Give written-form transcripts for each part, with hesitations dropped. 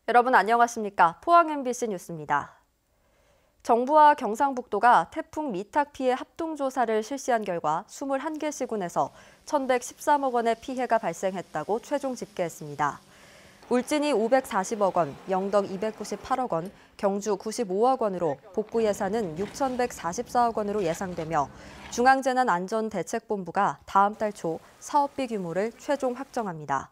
여러분 안녕하십니까? 포항 MBC 뉴스입니다. 정부와 경상북도가 태풍 미탁 피해 합동조사를 실시한 결과 21개 시군에서 1,113억 원의 피해가 발생했다고 최종 집계했습니다. 울진이 540억 원, 영덕 298억 원, 경주 95억 원으로 복구 예산은 6,144억 원으로 예상되며 중앙재난안전대책본부가 다음 달 초 사업비 규모를 최종 확정합니다.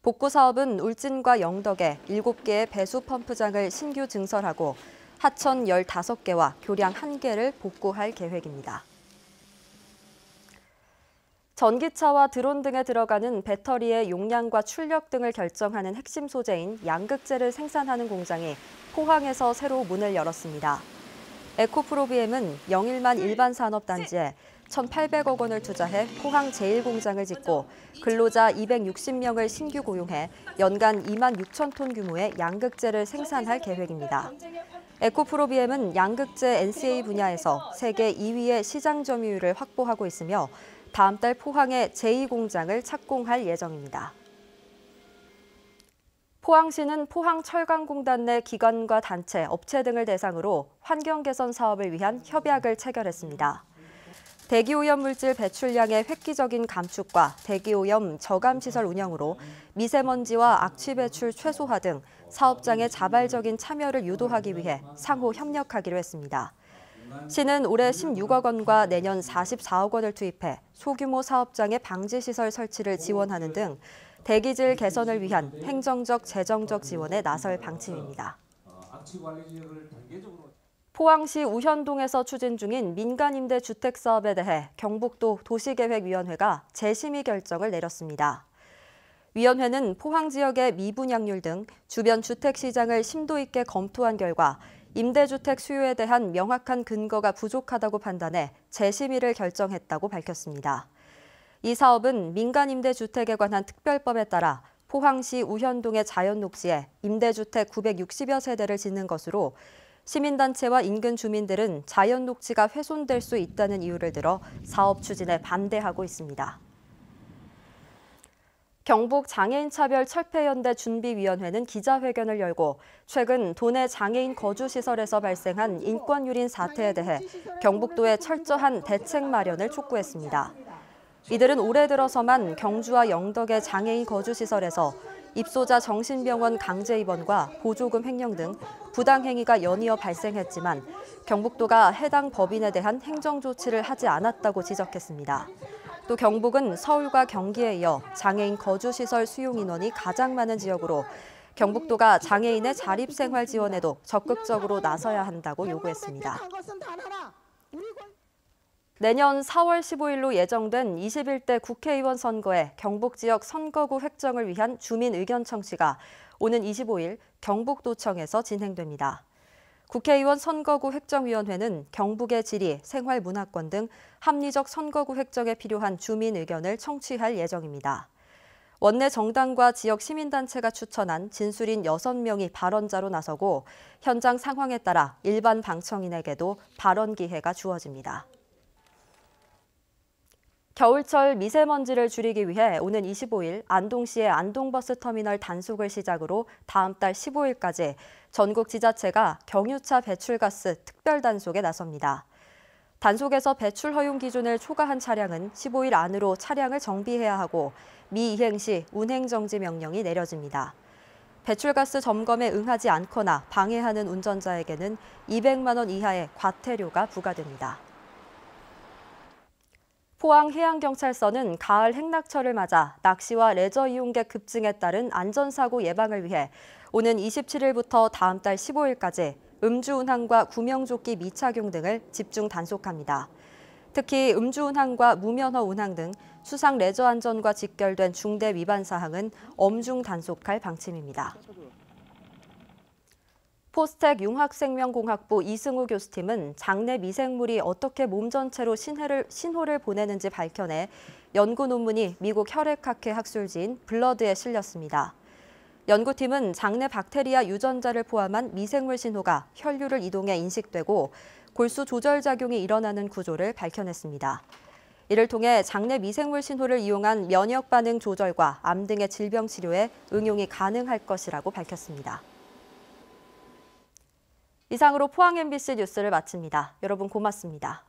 복구 사업은 울진과 영덕에 7개의 배수 펌프장을 신규 증설하고 하천 15개와 교량 1개를 복구할 계획입니다. 전기차와 드론 등에 들어가는 배터리의 용량과 출력 등을 결정하는 핵심 소재인 양극재를 생산하는 공장이 포항에서 새로 문을 열었습니다. 에코프로비엠은 영일만 일반산업단지에 1,800억 원을 투자해 포항 제1공장을 짓고 근로자 260명을 신규 고용해 연간 2만 6천 톤 규모의 양극재를 생산할 계획입니다. 에코프로비엠은 양극재 NCA 분야에서 세계 2위의 시장 점유율을 확보하고 있으며 다음 달 포항에 제2공장을 착공할 예정입니다. 포항시는 포항철강공단 내 기관과 단체, 업체 등을 대상으로 환경 개선 사업을 위한 협약을 체결했습니다. 대기오염 물질 배출량의 획기적인 감축과 대기오염 저감시설 운영으로 미세먼지와 악취 배출 최소화 등 사업장의 자발적인 참여를 유도하기 위해 상호 협력하기로 했습니다. 시는 올해 16억 원과 내년 44억 원을 투입해 소규모 사업장의 방지시설 설치를 지원하는 등 대기질 개선을 위한 행정적, 재정적 지원에 나설 방침입니다. 포항시 우현동에서 추진 중인 민간임대주택 사업에 대해 경북도 도시계획위원회가 재심의 결정을 내렸습니다. 위원회는 포항 지역의 미분양률 등 주변 주택시장을 심도 있게 검토한 결과 임대주택 수요에 대한 명확한 근거가 부족하다고 판단해 재심의를 결정했다고 밝혔습니다. 이 사업은 민간임대주택에 관한 특별법에 따라 포항시 우현동의 자연녹지에 임대주택 960여 세대를 짓는 것으로 시민단체와 인근 주민들은 자연녹지가 훼손될 수 있다는 이유를 들어 사업 추진에 반대하고 있습니다. 경북 장애인차별철폐연대 준비위원회는 기자회견을 열고 최근 도내 장애인 거주시설에서 발생한 인권유린 사태에 대해 경북도의 철저한 대책 마련을 촉구했습니다. 이들은 올해 들어서만 경주와 영덕의 장애인 거주시설에서 입소자 정신병원 강제 입원과 보조금 횡령 등 부당행위가 연이어 발생했지만 경북도가 해당 법인에 대한 행정조치를 하지 않았다고 지적했습니다. 또 경북은 서울과 경기에 이어 장애인 거주시설 수용 인원이 가장 많은 지역으로 경북도가 장애인의 자립생활 지원에도 적극적으로 나서야 한다고 요구했습니다. 내년 4월 15일로 예정된 21대 국회의원 선거의 경북 지역 선거구 획정을 위한 주민 의견 청취가 오는 25일 경북도청에서 진행됩니다. 국회의원 선거구 획정위원회는 경북의 지리, 생활문화권 등 합리적 선거구 획정에 필요한 주민 의견을 청취할 예정입니다. 원내 정당과 지역 시민단체가 추천한 진술인 6명이 발언자로 나서고 현장 상황에 따라 일반 방청인에게도 발언 기회가 주어집니다. 겨울철 미세먼지를 줄이기 위해 오는 25일 안동시의 안동버스터미널 단속을 시작으로 다음 달 15일까지 전국 지자체가 경유차 배출가스 특별 단속에 나섭니다. 단속에서 배출 허용 기준을 초과한 차량은 15일 안으로 차량을 정비해야 하고 미이행 시 운행 정지 명령이 내려집니다. 배출가스 점검에 응하지 않거나 방해하는 운전자에게는 200만 원 이하의 과태료가 부과됩니다. 포항해양경찰서는 가을 행락철을 맞아 낚시와 레저 이용객 급증에 따른 안전사고 예방을 위해 오는 27일부터 다음 달 15일까지 음주운항과 구명조끼 미착용 등을 집중 단속합니다. 특히 음주운항과 무면허 운항 등 수상 레저 안전과 직결된 중대 위반 사항은 엄중 단속할 방침입니다. 포스텍 융합생명공학부 이승우 교수팀은 장내 미생물이 어떻게 몸 전체로 신호를 보내는지 밝혀내 연구 논문이 미국 혈액학회 학술지인 블러드에 실렸습니다. 연구팀은 장내 박테리아 유전자를 포함한 미생물 신호가 혈류를 이동해 인식되고 골수 조절 작용이 일어나는 구조를 밝혀냈습니다. 이를 통해 장내 미생물 신호를 이용한 면역 반응 조절과 암 등의 질병 치료에 응용이 가능할 것이라고 밝혔습니다. 이상으로 포항 MBC 뉴스를 마칩니다. 여러분 고맙습니다.